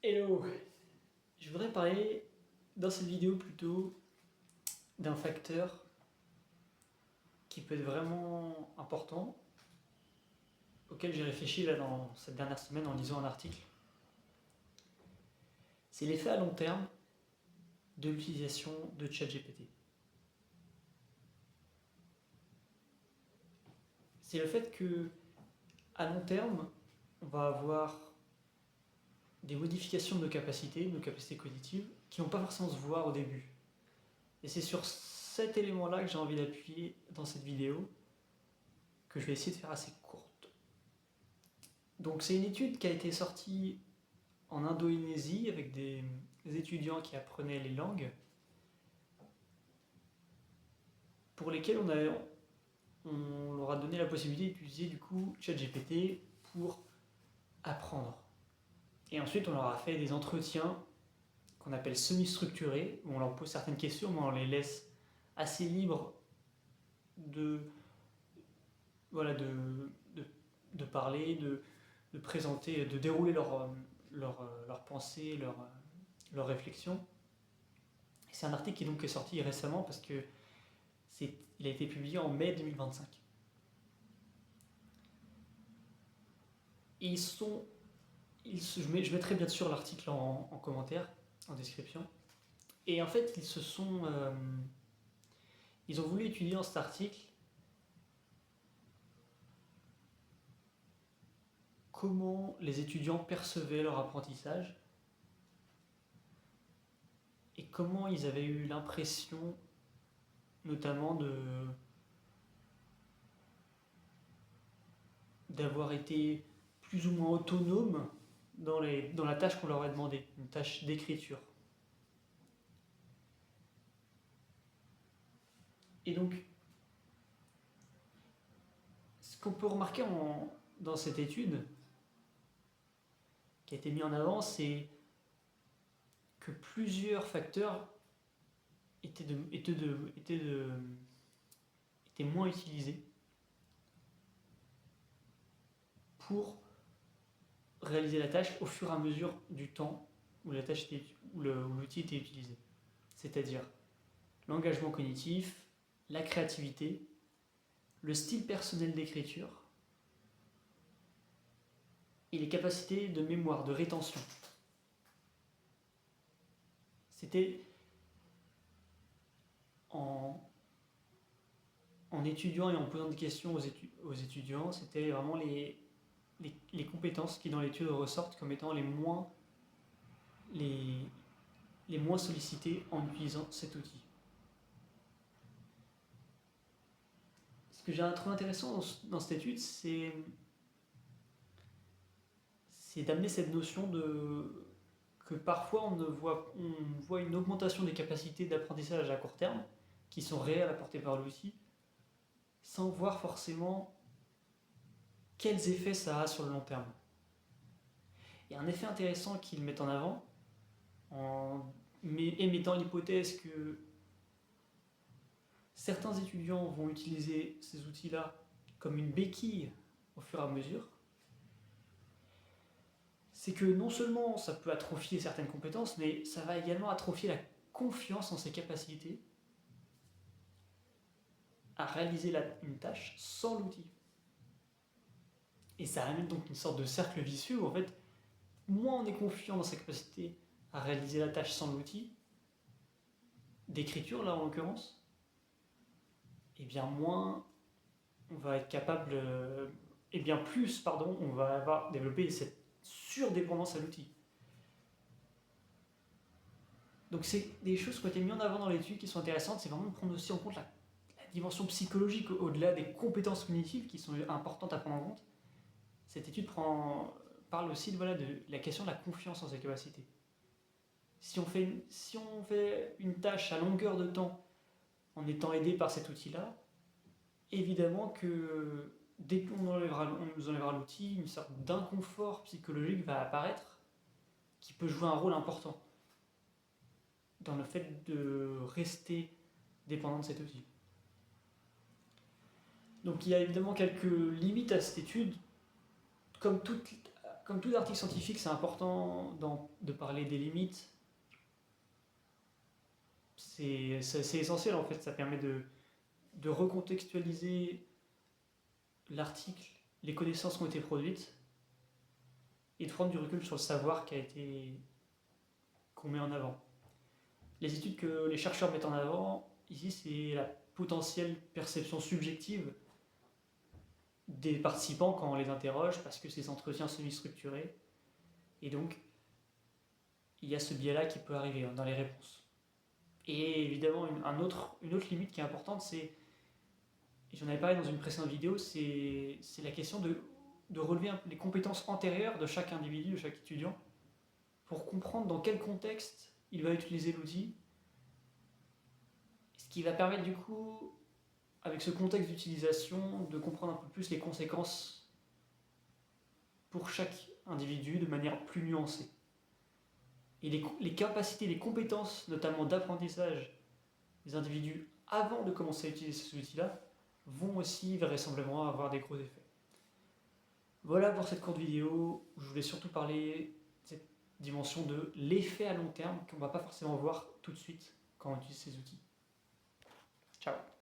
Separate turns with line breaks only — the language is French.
Hello! Je voudrais parler dans cette vidéo plutôt d'un facteur qui peut être vraiment important, auquel j'ai réfléchi là dans cette dernière semaine en lisant un article. C'est l'effet à long terme de l'utilisation de ChatGPT. C'est le fait que à long terme, on va avoir des modifications de nos capacités cognitives, qui ne vont pas forcément se voir au début. Et c'est sur cet élément-là que j'ai envie d'appuyer dans cette vidéo, que je vais essayer de faire assez courte. Donc c'est une étude qui a été sortie en Indonésie avec des étudiants qui apprenaient les langues, pour lesquels on leur a donné la possibilité d'utiliser du coup ChatGPT pour apprendre. Et ensuite on leur a fait des entretiens qu'on appelle semi-structurés, où on leur pose certaines questions, mais on les laisse assez libres de, voilà, de parler, de présenter, de dérouler leurs pensées, leurs réflexions. C'est un article qui donc est sorti récemment parce que il a été publié en mai 2025. Et je mettrai bien sûr l'article en commentaire, en description. Et en fait, ils ont voulu étudier dans cet article comment les étudiants percevaient leur apprentissage et comment ils avaient eu l'impression, notamment d'avoir été plus ou moins autonomes dans la tâche qu'on leur a demandé, une tâche d'écriture. Et donc, ce qu'on peut remarquer dans cette étude, qui a été mis en avant, c'est que plusieurs facteurs étaient moins utilisés pour réaliser la tâche au fur et à mesure du temps où l'outil était utilisé. C'est-à-dire l'engagement cognitif, la créativité, le style personnel d'écriture et les capacités de mémoire, de rétention. C'était en étudiant et en posant des questions aux étudiants, c'était vraiment les compétences qui dans l'étude ressortent comme étant les moins sollicitées en utilisant cet outil. Ce que j'ai trouvé intéressant dans cette étude, c'est d'amener cette notion que parfois on voit une augmentation des capacités d'apprentissage à court terme, qui sont réelles apportées par l'outil, sans voir forcément quels effets ça a sur le long terme. Il y a un effet intéressant qu'ils mettent en avant, en émettant l'hypothèse que certains étudiants vont utiliser ces outils-là comme une béquille au fur et à mesure. C'est que non seulement ça peut atrophier certaines compétences, mais ça va également atrophier la confiance en ses capacités à réaliser une tâche sans l'outil. Et ça amène donc une sorte de cercle vicieux où en fait, moins on est confiant dans sa capacité à réaliser la tâche sans l'outil, d'écriture là en l'occurrence, et bien moins on va être capable, et bien plus, pardon, on va avoir développé cette surdépendance à l'outil. Donc c'est des choses qui ont été mises en avant dans l'étude qui sont intéressantes, c'est vraiment de prendre aussi en compte la dimension psychologique au-delà des compétences cognitives qui sont importantes à prendre en compte. Cette étude parle aussi de la question de la confiance en ses capacités. Si on fait une tâche à longueur de temps en étant aidé par cet outil-là, évidemment que dès qu'on nous enlèvera l'outil, une sorte d'inconfort psychologique va apparaître qui peut jouer un rôle important dans le fait de rester dépendant de cet outil. Donc il y a évidemment quelques limites à cette étude, comme comme tout article scientifique, c'est important de parler des limites. C'est essentiel en fait, ça permet de recontextualiser l'article, les connaissances qui ont été produites, et de prendre du recul sur le savoir qu'on met en avant. Les études que les chercheurs mettent en avant, ici, c'est la potentielle perception subjective des participants quand on les interroge, parce que ces entretiens semi-structurés, et donc il y a ce biais-là qui peut arriver dans les réponses. Et évidemment, une autre limite qui est importante, et j'en avais parlé dans une précédente vidéo, c'est la question de relever les compétences antérieures de chaque individu, de chaque étudiant, pour comprendre dans quel contexte il va utiliser l'outil, ce qui va permettre du coup, avec ce contexte d'utilisation, de comprendre un peu plus les conséquences pour chaque individu de manière plus nuancée. Et les capacités, les compétences, notamment d'apprentissage des individus avant de commencer à utiliser ces outils-là, vont aussi vraisemblablement avoir des gros effets. Voilà pour cette courte vidéo où je voulais surtout parler de cette dimension de l'effet à long terme qu'on ne va pas forcément voir tout de suite quand on utilise ces outils. Ciao.